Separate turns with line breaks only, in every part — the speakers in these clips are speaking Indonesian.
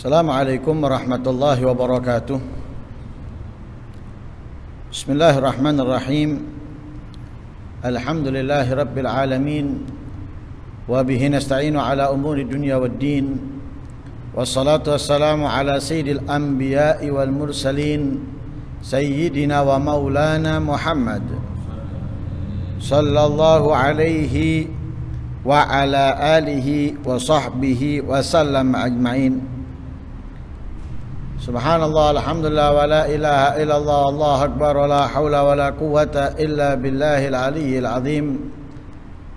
Assalamualaikum warahmatullahi wabarakatuh. Bismillahirrahmanirrahim. Alhamdulillahi rabbil alamin. Wa bihi nasta'inu ala umuri dunya waddin. Wassalatu wassalamu ala sayyidil anbiya'i wal mursalin, sayyidina wa maulana Muhammad sallallahu alaihi wa ala alihi wa sahbihi wa sallam ajma'in. Subhanallah, alhamdulillah, wa la ilaha illallah, Allahu akbar, wa la hawla wa la quwwata illa billahil aliyyil azim.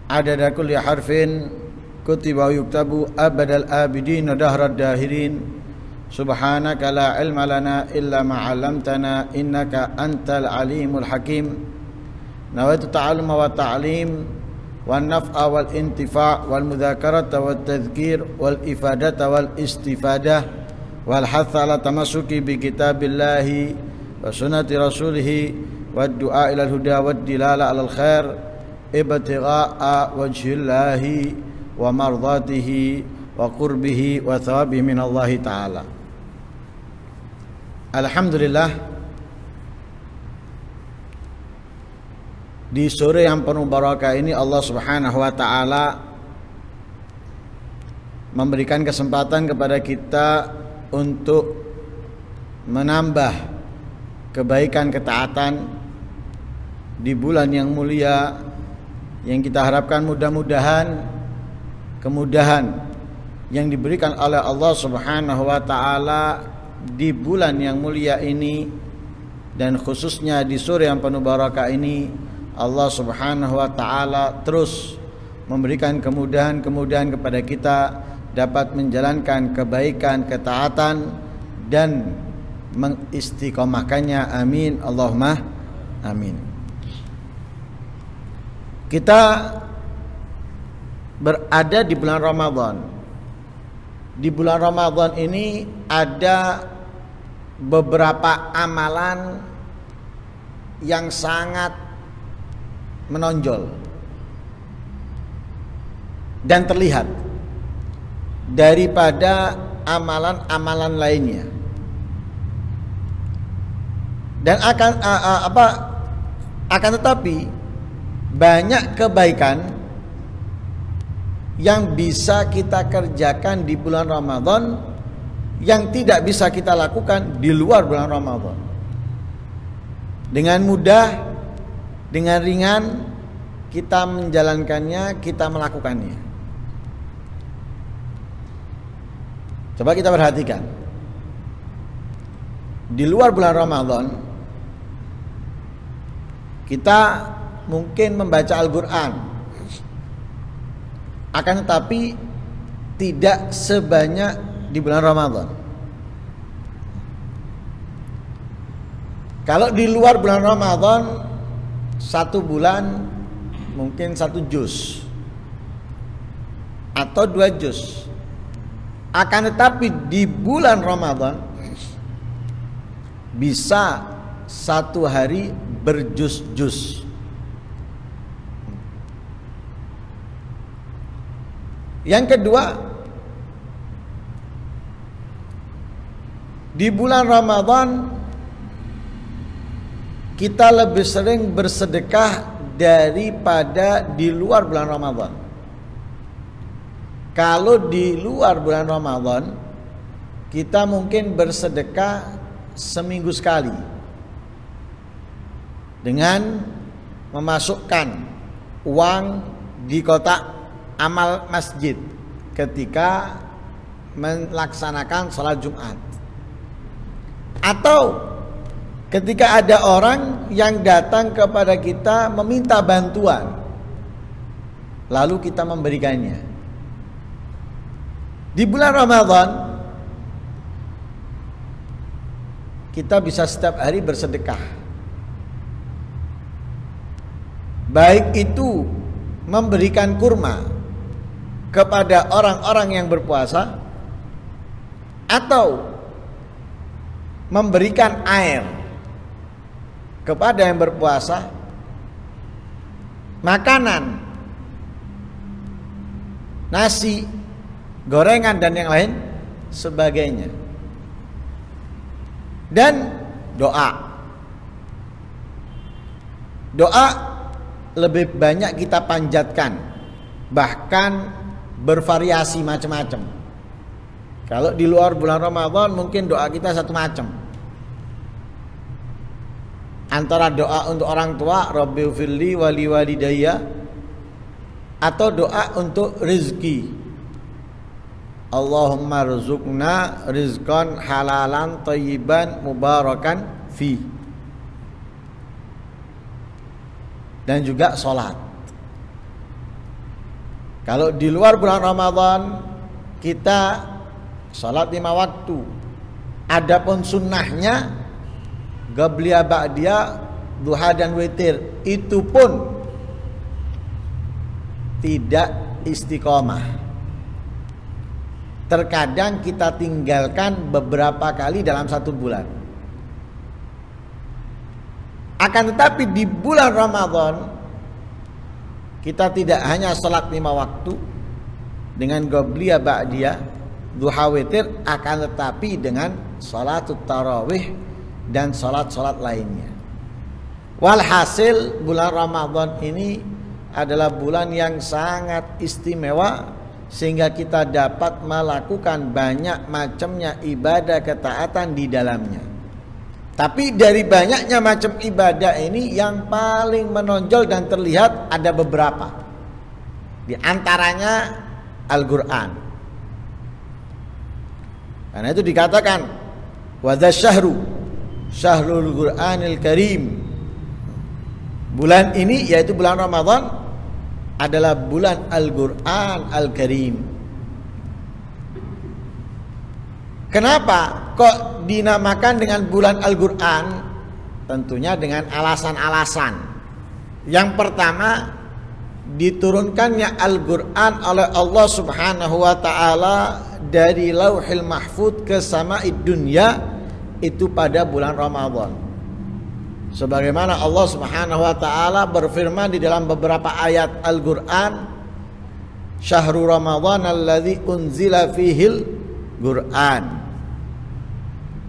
Adada kulli harfin kutiba yuktabu abadal abidin wa dahrad dahirin. Subhanaka la ilma lana illa ma 'allamtana innaka antal alimul hakim. Nawaitu ta'alluma wa ta'lim wan naf'a wal intifa' wal mudzakarata wat tadhkir wal ifadata wal istifadah wal hatha ala tamassuki bi kitabillahi wa sunnati rasulih wad du'a ila al huda wad dilala ala al khair ibtigha'a wajhillahi wa mardatihi wa qurbihi wa thawabihi min Allah ta'ala. Alhamdulillah, di sore yang penuh barakah ini Allah Subhanahu wa taala memberikan kesempatan kepada kita untuk menambah kebaikan ketaatan di bulan yang mulia, yang kita harapkan mudah-mudahan kemudahan yang diberikan oleh Allah Subhanahu wa taala di bulan yang mulia ini, dan khususnya di sore yang penuh barakah ini, Allah Subhanahu wa taala terus memberikan kemudahan-kemudahan kepada kita dapat menjalankan kebaikan, ketaatan, dan mengistiqomahkannya. Amin, Allahumma amin. Kita berada di bulan Ramadan. Di bulan Ramadan ini ada beberapa amalan yang sangat menonjol dan terlihat daripada amalan-amalan lainnya, dan akan tetapi banyak kebaikan yang bisa kita kerjakan di bulan Ramadan yang tidak bisa kita lakukan di luar bulan Ramadan. Dengan mudah, dengan ringan kita menjalankannya, kita melakukannya. Coba kita perhatikan, di luar bulan Ramadan kita mungkin membaca Al-Quran, akan tetapi tidak sebanyak di bulan Ramadan. Kalau di luar bulan Ramadan, satu bulan mungkin 1 juz atau 2 juz. Akan tetapi di bulan Ramadan bisa 1 hari berjuz-juz. Yang kedua, di bulan Ramadan kita lebih sering bersedekah daripada di luar bulan Ramadan. Kalau di luar bulan Ramadan kita mungkin bersedekah seminggu sekali dengan memasukkan uang di kotak amal masjid ketika melaksanakan sholat Jumat, atau ketika ada orang yang datang kepada kita meminta bantuan lalu kita memberikannya. Di bulan Ramadan kita bisa setiap hari bersedekah, baik itu memberikan kurma kepada orang-orang yang berpuasa atau memberikan air kepada yang berpuasa, makanan, nasi, gorengan dan yang lain sebagainya. Dan doa lebih banyak kita panjatkan, bahkan bervariasi macam-macam. Kalau di luar bulan Ramadan mungkin doa kita satu macam, antara doa untuk orang tua, Rabbighfirli wali walidayya, atau doa untuk rezeki, Allahumma rzuqna rizqan halalan thayyiban mubarakan fi. Dan juga sholat. Kalau di luar bulan Ramadan kita sholat 5 waktu. Adapun sunnahnya Qabliyah, Ba'diyah, duha dan witir, itu pun tidak istiqomah. Terkadang kita tinggalkan beberapa kali dalam 1 bulan. Akan tetapi di bulan Ramadan kita tidak hanya sholat 5 waktu dengan Qabliyah, Ba'diyah, duha, witir, akan tetapi dengan sholatut tarawih dan sholat-sholat lainnya. Walhasil bulan Ramadan ini adalah bulan yang sangat istimewa, sehingga kita dapat melakukan banyak macamnya ibadah ketaatan di dalamnya. Tapi dari banyaknya macam ibadah ini, yang paling menonjol dan terlihat ada beberapa. Di antaranya Al-Quran. Karena itu dikatakan wadza syahru syahrul Qur'anil Karim. Bulan ini, yaitu bulan Ramadan, adalah bulan Al-Quran Al-Karim. Kenapa kok dinamakan dengan bulan Al-Quran? Tentunya dengan alasan-alasan. Yang pertama, diturunkannya Al-Quran oleh Allah Subhanahu wa ta'ala dari Lauhil Mahfuz ke Sama'id Dunya, itu pada bulan Ramadan. Sebagaimana Allah Subhanahu wa ta'ala berfirman di dalam beberapa ayat Al-Quran, Syahrul Ramadan alladzi unzila fihil Quran.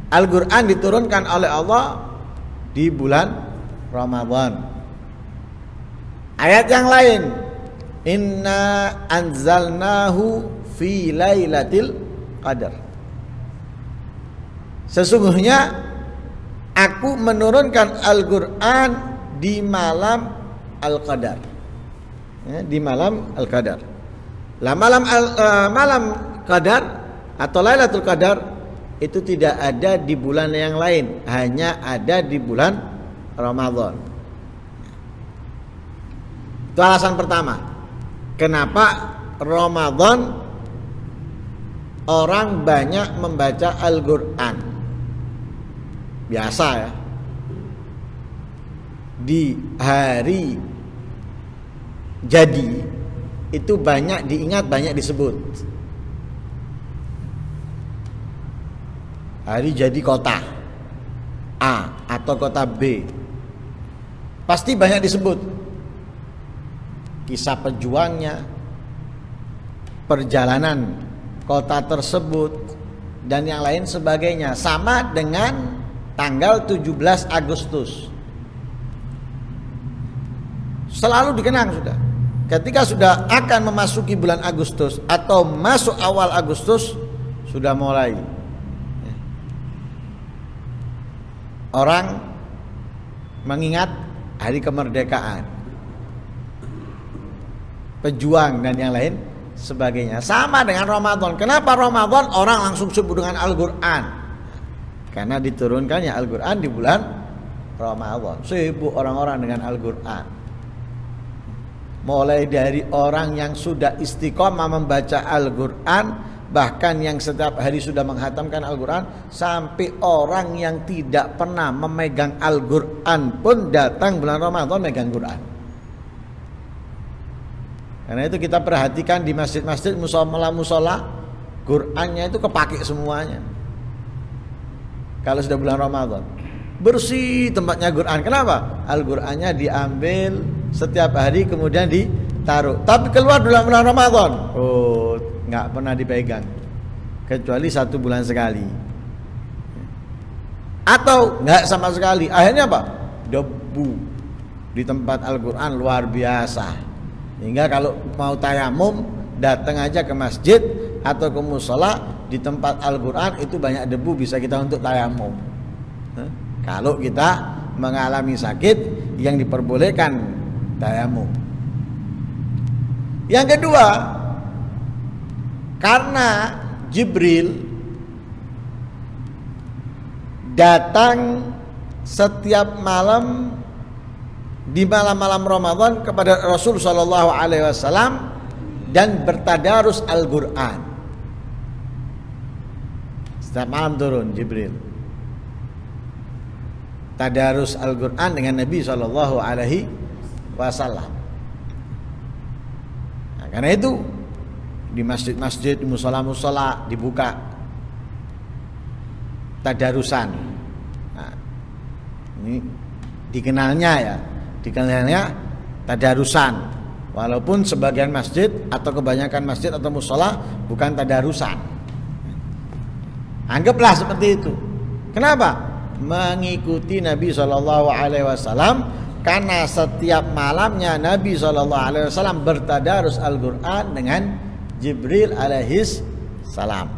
Al-Quran diturunkan oleh Allah di bulan Ramadan. Ayat yang lain, inna anzalnahu fi lailatul qadar. Sesungguhnya aku menurunkan Al-Quran di malam Al-Qadar, ya, di malam Al-Qadar. Malam Qadar atau Lailatul Qadar itu tidak ada di bulan yang lain, hanya ada di bulan Ramadan. Itu alasan pertama. Kenapa Ramadan orang banyak membaca Al-Quran? Biasa ya, di hari jadi itu banyak diingat, banyak disebut. Hari jadi kota A atau kota B pasti banyak disebut kisah pejuangnya, perjalanan kota tersebut, dan yang lain sebagainya. Sama dengan tanggal 17 Agustus. Selalu dikenang sudah. Ketika sudah akan memasuki bulan Agustus atau masuk awal Agustus, sudah mulai orang mengingat hari kemerdekaan, pejuang dan yang lain sebagainya. Sama dengan Ramadan. Kenapa Ramadan orang langsung sebut dengan Al-Quran? Karena diturunkannya Al-Quran di bulan Ramadan. Sibuk orang-orang dengan Al-Quran. Mulai dari orang yang sudah istiqomah membaca Al-Quran, bahkan yang setiap hari sudah menghatamkan Al-Quran, sampai orang yang tidak pernah memegang Al-Quran pun datang bulan Ramadan megang Quran. Karena itu kita perhatikan di masjid-masjid, musola-musola, Qurannya itu kepake semuanya. Kalau sudah bulan Ramadan, bersih tempatnya Quran. Kenapa? Al-Qurannya diambil setiap hari kemudian ditaruh. Tapi keluar bulan Ramadan, oh, nggak pernah dipegang. kecuali 1 bulan sekali. Atau nggak sama sekali. Akhirnya apa? Debu di tempat Al-Quran luar biasa. Hingga kalau mau tayamum, datang aja ke masjid atau ke musola, di tempat Al-Quran itu banyak debu, bisa kita untuk tayamum. Kalau kita mengalami sakit yang diperbolehkan tayamum. Yang kedua, karena Jibril datang setiap malam di malam-malam Ramadan kepada Rasul sallallahu alaihi wasallam dan bertadarus Al-Qur'an. Setiap malam turun Jibril. Tadarus Al-Qur'an dengan Nabi sallallahu alaihi wasallam. Nah, karena itu di masjid-masjid, di musola-musola dibuka tadarusan. Nah, ini dikenalnya tadarusan. Walaupun sebagian masjid atau kebanyakan masjid atau musola bukan tadarusan. Anggaplah seperti itu. Kenapa? Mengikuti Nabi SAW, karena setiap malamnya Nabi SAW bertadarus Al-Quran dengan Jibril alaihis salam.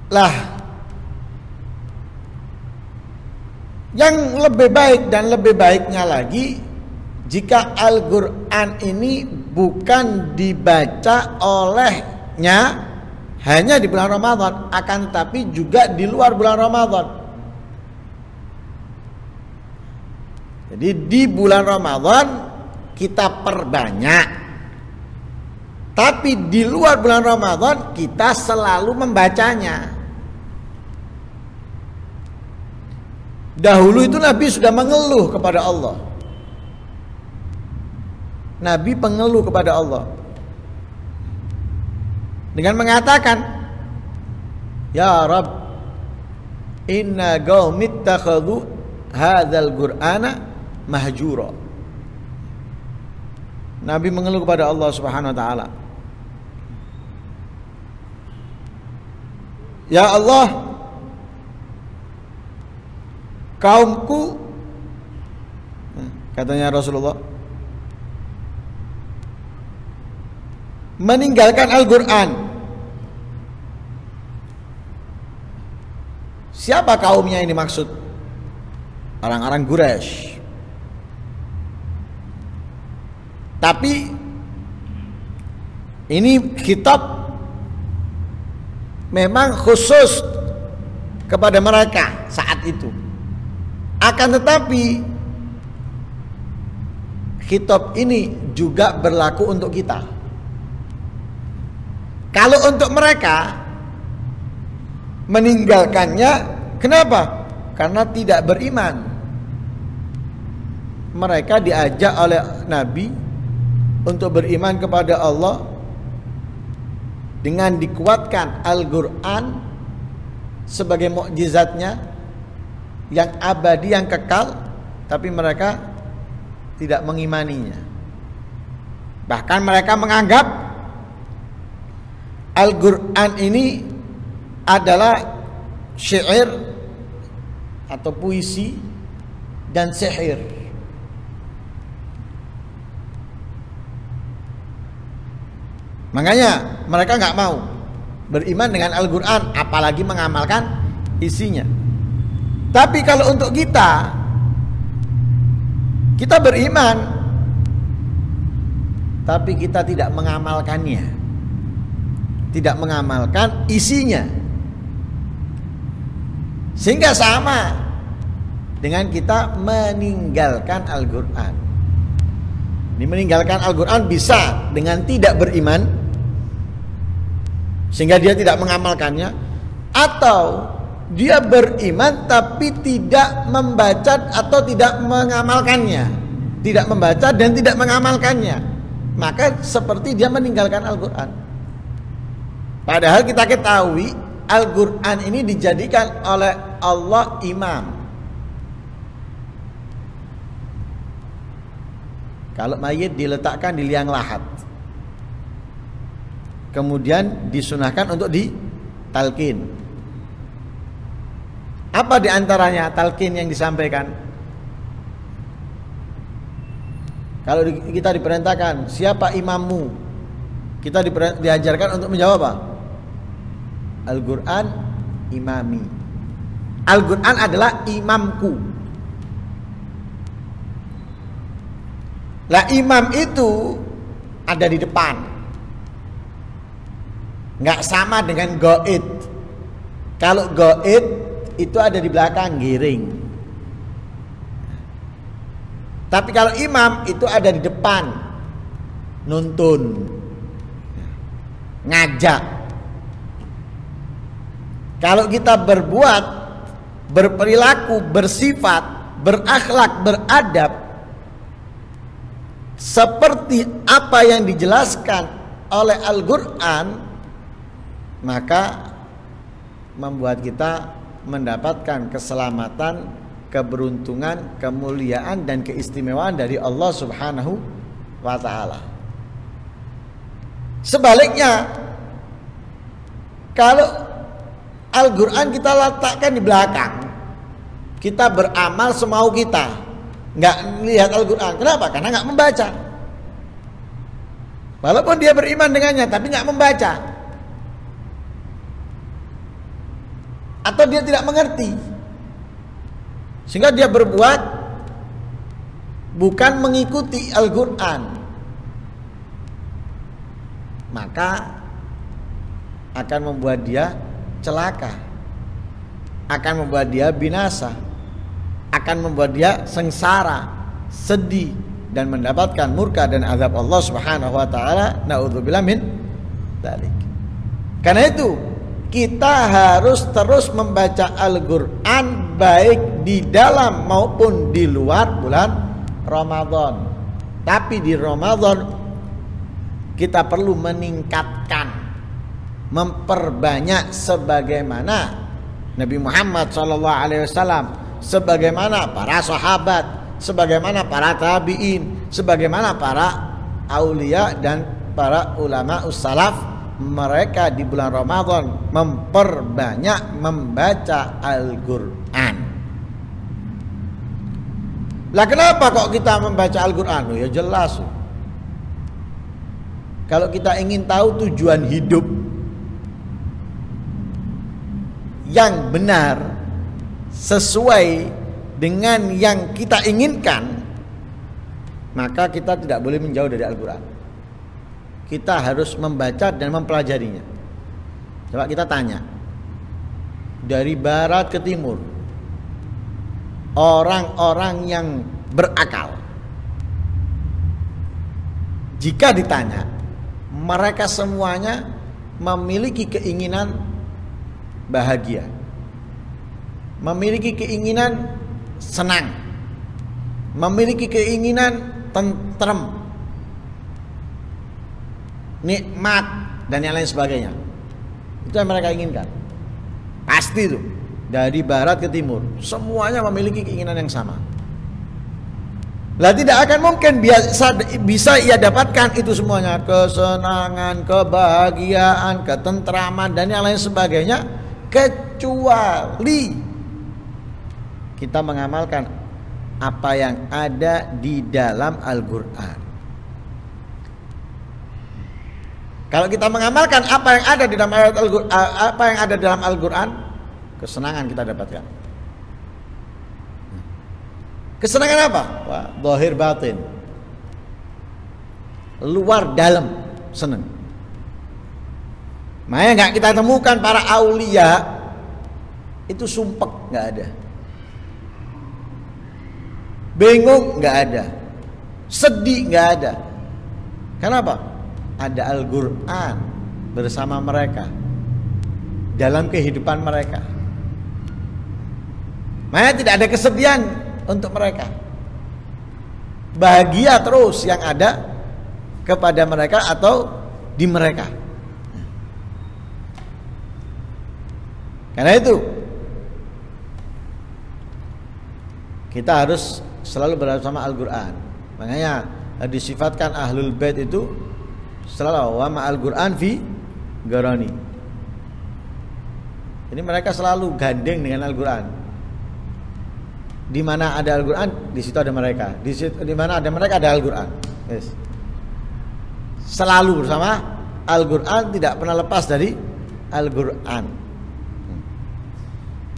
Lah, yang lebih baik dan lebih baiknya lagi, jika Al-Quran ini bukan dibaca olehnya hanya di bulan Ramadan, akan tetapi juga di luar bulan Ramadan. Jadi di bulan Ramadan kita perbanyak, tapi di luar bulan Ramadan kita selalu membacanya. Dahulu itu Nabi sudah mengeluh kepada Allah. Nabi pengeluh kepada Allah dengan mengatakan, Ya Rabb, inna qaumi ittakhadhu hadzal Qur'ana mahjura. Nabi mengeluh kepada Allah Subhanahu wa taala. Ya Allah, kaumku, katanya Rasulullah, meninggalkan Al-Quran. Siapa kaumnya ini maksud? Orang-orang Quraisy. Tapi ini kitab memang khusus kepada mereka saat itu. Akan tetapi kitab ini juga berlaku untuk kita. Kalau untuk mereka meninggalkannya, kenapa? Karena tidak beriman. Mereka diajak oleh Nabi untuk beriman kepada Allah dengan dikuatkan Al-Quran sebagai mukjizatnya yang abadi, yang kekal, tapi mereka tidak mengimaninya. Bahkan mereka menganggap Al-Quran ini adalah syair atau puisi dan sihir. Makanya mereka nggak mau beriman dengan Al-Quran, apalagi mengamalkan isinya. Tapi kalau untuk kita beriman, tapi kita tidak mengamalkannya, tidak mengamalkan isinya, sehingga sama dengan kita meninggalkan Al-Quran. Ini meninggalkan Al-Quran bisa dengan tidak beriman, sehingga dia tidak mengamalkannya, atau dia beriman tapi tidak membaca atau tidak mengamalkannya, tidak membaca dan tidak mengamalkannya, maka seperti dia meninggalkan Al-Quran. Padahal kita ketahui Al-Quran ini dijadikan oleh Allah imam. Kalau mayit diletakkan di liang lahat, kemudian disunahkan untuk ditalkin. Apa diantaranya talkin yang disampaikan? Kalau kita diperintahkan, siapa imammu? Kita diajarkan untuk menjawab apa? Al-Quran imami. Al-Quran adalah imamku. Lah imam itu ada di depan, nggak sama dengan goid. Kalau goid itu ada di belakang giring, tapi kalau imam itu ada di depan nuntun, ngajak. Kalau kita berbuat, berperilaku, bersifat, berakhlak, beradab seperti apa yang dijelaskan oleh Al-Quran, maka membuat kita mendapatkan keselamatan, keberuntungan, kemuliaan dan keistimewaan dari Allah Subhanahu wa ta'ala. Sebaliknya, kalau Al-Quran kita letakkan di belakang, kita beramal semau kita, nggak lihat Al-Quran. Kenapa? Karena nggak membaca. Walaupun dia beriman dengannya, tapi nggak membaca, atau dia tidak mengerti, sehingga dia berbuat bukan mengikuti Al-Quran, maka akan membuat dia celaka, akan membuat dia binasa, akan membuat dia sengsara, sedih, dan mendapatkan murka dan azab Allah Subhanahu wa ta'ala. Na'udzubillah min dzalik. Karena itu kita harus terus membaca Al-Quran, baik di dalam maupun di luar bulan Ramadan. Tapi di Ramadan kita perlu meningkatkan, memperbanyak sebagaimana Nabi Muhammad SAW, sebagaimana para sahabat, sebagaimana para tabi'in, sebagaimana para aulia dan para ulama ussalaf. Mereka di bulan Ramadan memperbanyak membaca Al-Quran. Lah kenapa kok kita membaca Al-Quran? Ya jelas, kalau kita ingin tahu tujuan hidup yang benar sesuai dengan yang kita inginkan, maka kita tidak boleh menjauh dari Al-Quran. Kita harus membaca dan mempelajarinya. Coba kita tanya, dari barat ke timur, orang-orang yang berakal, jika ditanya, mereka semuanya memiliki keinginan bahagia, memiliki keinginan senang, memiliki keinginan tentrem, nikmat, dan yang lain sebagainya. Itu yang mereka inginkan. Pasti itu, dari barat ke timur, semuanya memiliki keinginan yang sama. Lah tidak akan mungkin bisa ia dapatkan itu semuanya, kesenangan, kebahagiaan, ketentraman, dan yang lain sebagainya, kecuali kita mengamalkan apa yang ada di dalam Al-Quran. Kalau kita mengamalkan apa yang ada di dalam Al-Quran, apa yang ada dalam Al-Quran, kesenangan kita dapatkan. Kesenangan apa? Wah, zahir batin, luar dalam senang. Makanya nggak kita temukan para aulia itu sumpek, nggak ada. Bingung, nggak ada. Sedih, nggak ada. Kenapa? Ada Al-Quran bersama mereka dalam kehidupan mereka. Makanya tidak ada kesedihan untuk mereka. Bahagia terus yang ada kepada mereka atau di mereka. Karena itu kita harus selalu bersama Al-Quran. Makanya disifatkan Ahlul Bait itu selalu wa ma'al Quran fi Goroni. Ini mereka selalu gandeng dengan Al-Quran. Di mana ada Al-Quran, di situ ada mereka. Di mana ada mereka ada Al-Quran. Yes. Selalu bersama Al-Quran, tidak pernah lepas dari Al-Quran.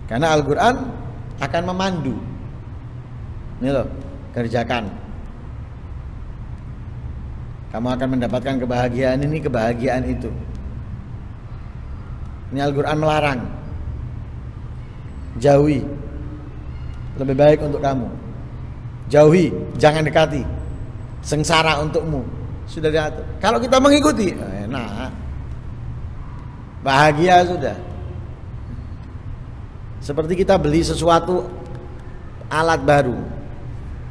Karena Al-Quran akan memandu. Ini loh, kerjakan. Kamu akan mendapatkan kebahagiaan ini, kebahagiaan itu. Ini Al-Quran melarang. Jauhi, lebih baik untuk kamu. Jauhi, jangan dekati. Sengsara untukmu. Sudah diatur. Kalau kita mengikuti, enak. Bahagia sudah. Seperti kita beli sesuatu alat baru.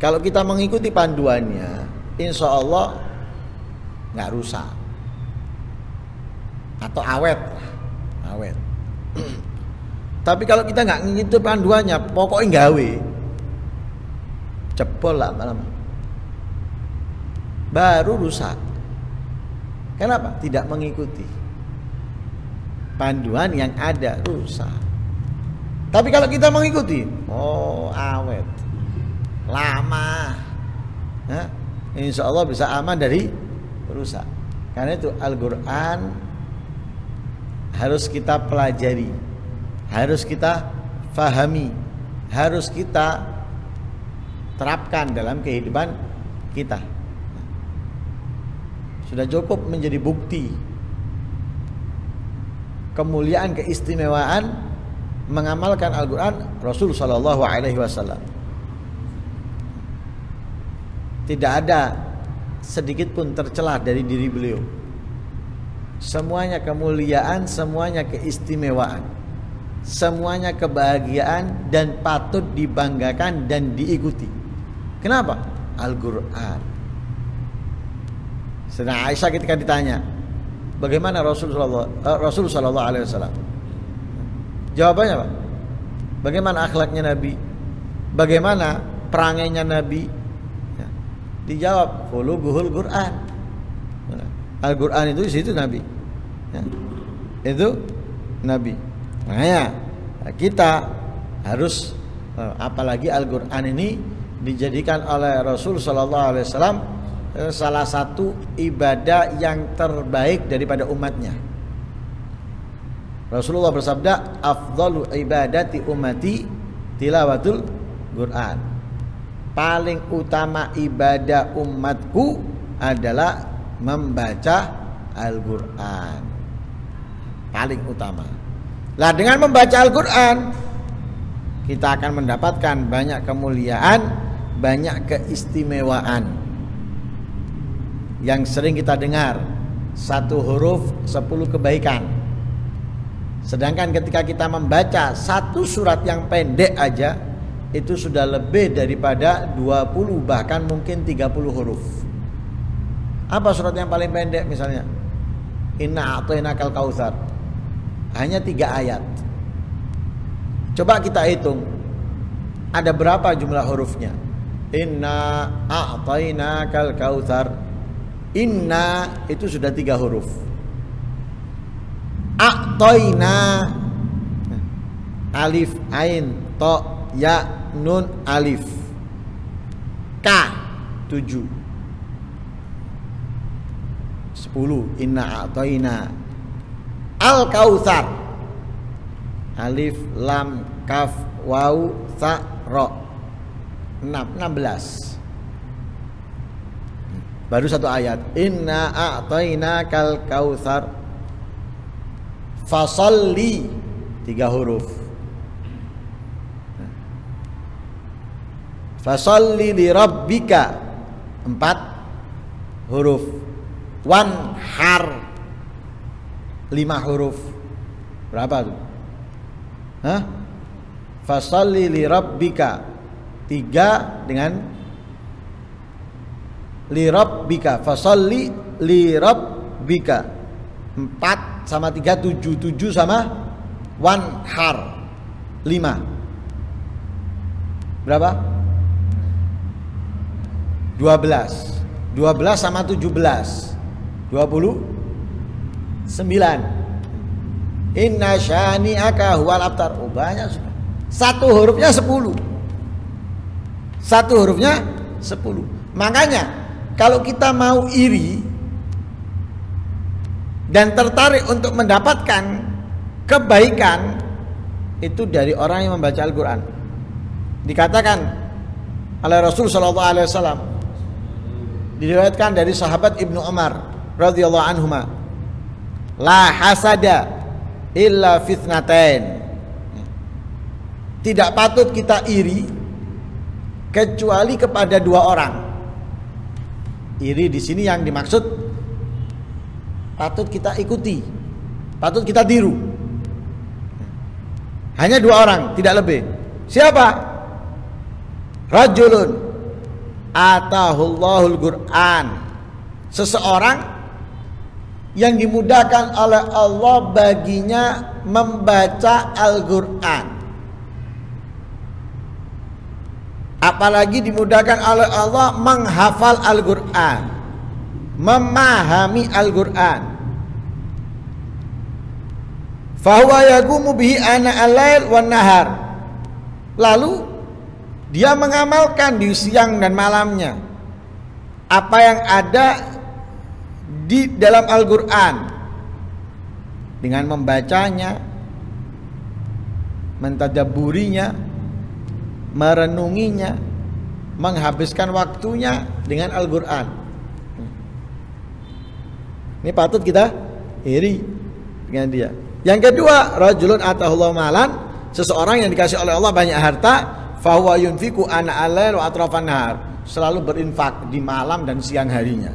Kalau kita mengikuti panduannya, insya Allah nggak rusak atau awet. Tapi kalau kita nggak ngikuti panduannya, pokoknya gawe, jebol lah malam, baru rusak. Kenapa? Tidak mengikuti panduan yang ada, rusak. Tapi kalau kita mengikuti, awet, lama, insya Allah bisa aman dari rusak. Karena itu Al-Quran harus kita pelajari, harus kita fahami, harus kita terapkan dalam kehidupan kita. Sudah cukup menjadi bukti kemuliaan, keistimewaan mengamalkan Al-Quran Rasul Sallallahu Alaihi Wasallam. Tidak ada sedikit pun tercelah dari diri beliau. Semuanya kemuliaan, semuanya keistimewaan, semuanya kebahagiaan dan patut dibanggakan dan diikuti. Kenapa? Al-Quran. Sedang Aisyah ketika ditanya, bagaimana Rasul Sallallahu Alaihi Wasallam? Jawabannya apa? Bagaimana akhlaknya Nabi? Bagaimana perangainya Nabi? Ya. Dijawab, khuluquhul Quran. Al-Quran itu di situ Nabi. Ya. Itu Nabi. Makanya kita harus, apalagi Al-Quran ini dijadikan oleh Rasul Sallallahu Alaihi Wasallam salah satu ibadah yang terbaik daripada umatnya. Rasulullah bersabda, afdalu ibadati ummati tilawatul Quran. Paling utama ibadah umatku adalah membaca Al-Quran. Paling utama. Lah dengan membaca Al-Quran, kita akan mendapatkan banyak kemuliaan, banyak keistimewaan. Yang sering kita dengar, 1 huruf 10 kebaikan. Sedangkan ketika kita membaca 1 surat yang pendek aja, itu sudah lebih daripada 20 bahkan mungkin 30 huruf. Apa surat yang paling pendek misalnya? Inna a'tainakal kautsar. Hanya 3 ayat. Coba kita hitung, ada berapa jumlah hurufnya? Inna a'tainakal kautsar. Inna itu sudah 3 huruf. A'taina, alif, ain, to, ya, nun, alif. Ka 7. 10. Inna a'taina al-kautsar. Alif, lam, kaf, waw, tha, ro. 16. Baru 1 ayat. Inna a'taina kal kautsar fasalli, 3 huruf. Fasalli li rabbika, 4 huruf. Wanhar, 5 huruf. Berapa tuh? Fasalli li rabbika, 3 dengan li rabbika. Fasalli li rabbika, 4 sama 3 7, 7 sama wanhar 5. Berapa? 12 sama 17 29. Inna syani'aka huwal abtar. Oh, banyak sudah. Satu hurufnya 10. Satu hurufnya 10. Makanya kalau kita mau iri dan tertarik untuk mendapatkan kebaikan itu dari orang yang membaca Al-Quran. Dikatakan oleh Rasul sallallahu alaihi wasallam, diriwayatkan dari sahabat Ibnu Umar radhiyallahu anhuma, la hasada illa fitnatain. Tidak patut kita iri kecuali kepada dua orang. Iri di sini yang dimaksud patut kita ikuti, patut kita tiru. Hanya dua orang, tidak lebih. Siapa? Rajulun atahullahul Qur'an. Seseorang yang dimudahkan oleh Allah baginya membaca Al-Qur'an. Apalagi dimudahkan oleh Allah menghafal Al-Qur'an, memahami Al-Qur'an. Fahuwa yaqumu bihi ana al-lail wan nahar. Lalu dia mengamalkan di siang dan malamnya apa yang ada di dalam Al-Qur'an dengan membacanya, mentadabburinya, merenunginya, menghabiskan waktunya dengan Al-Qur'an. Ini patut kita iri dengan dia. Yang kedua, rajulun atahullahu malan, seseorang yang dikasih oleh Allah banyak harta, fahuwa yunfiku ana al-lail wa atrafan nahar, selalu berinfak di malam dan siang harinya.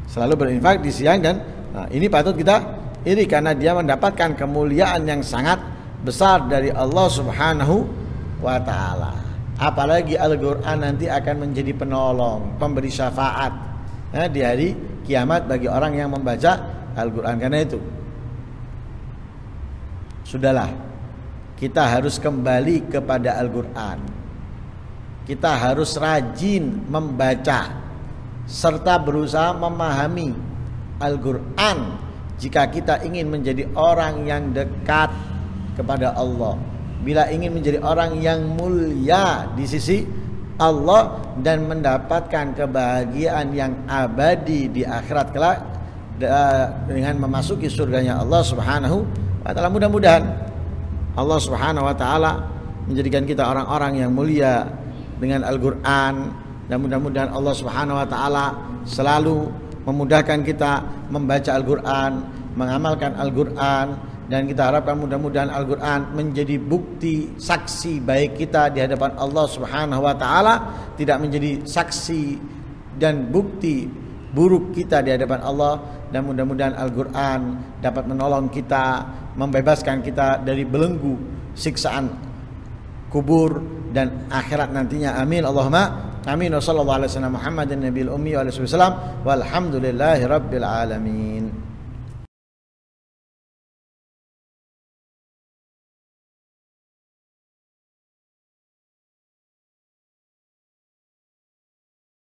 Selalu berinfak di siang dan ini patut kita iri karena dia mendapatkan kemuliaan yang sangat besar dari Allah Subhanahu wa taala. Apalagi Al-Qur'an nanti akan menjadi penolong, pemberi syafaat di hari kiamat bagi orang yang membaca Al-Qur'an. Karena itu sudahlah, kita harus kembali kepada Al-Qur'an. Kita harus rajin membaca serta berusaha memahami Al-Qur'an jika kita ingin menjadi orang yang dekat kepada Allah, bila ingin menjadi orang yang mulia di sisi Allah dan mendapatkan kebahagiaan yang abadi di akhirat kelak dengan memasuki surganya Allah Subhanahu wa taala. Mudah-mudahan Allah Subhanahu wa taala menjadikan kita orang-orang yang mulia dengan Al-Qur'an, dan mudah-mudahan Allah Subhanahu wa taala selalu memudahkan kita membaca Al-Qur'an, mengamalkan Al-Qur'an, dan kita harapkan mudah-mudahan Al-Qur'an menjadi bukti saksi baik kita di hadapan Allah Subhanahu wa taala, tidak menjadi saksi dan bukti buruk kita di hadapan Allah. Dan mudah-mudahan Al-Qur'an dapat menolong kita, membebaskan kita dari belenggu siksaan kubur dan akhirat nantinya. Amin Allahumma amin. Wa sallallahu alaihi wasallam Muhammadin nabiyil ummi wa alihi wasallam walhamdulillahi rabbil alamin.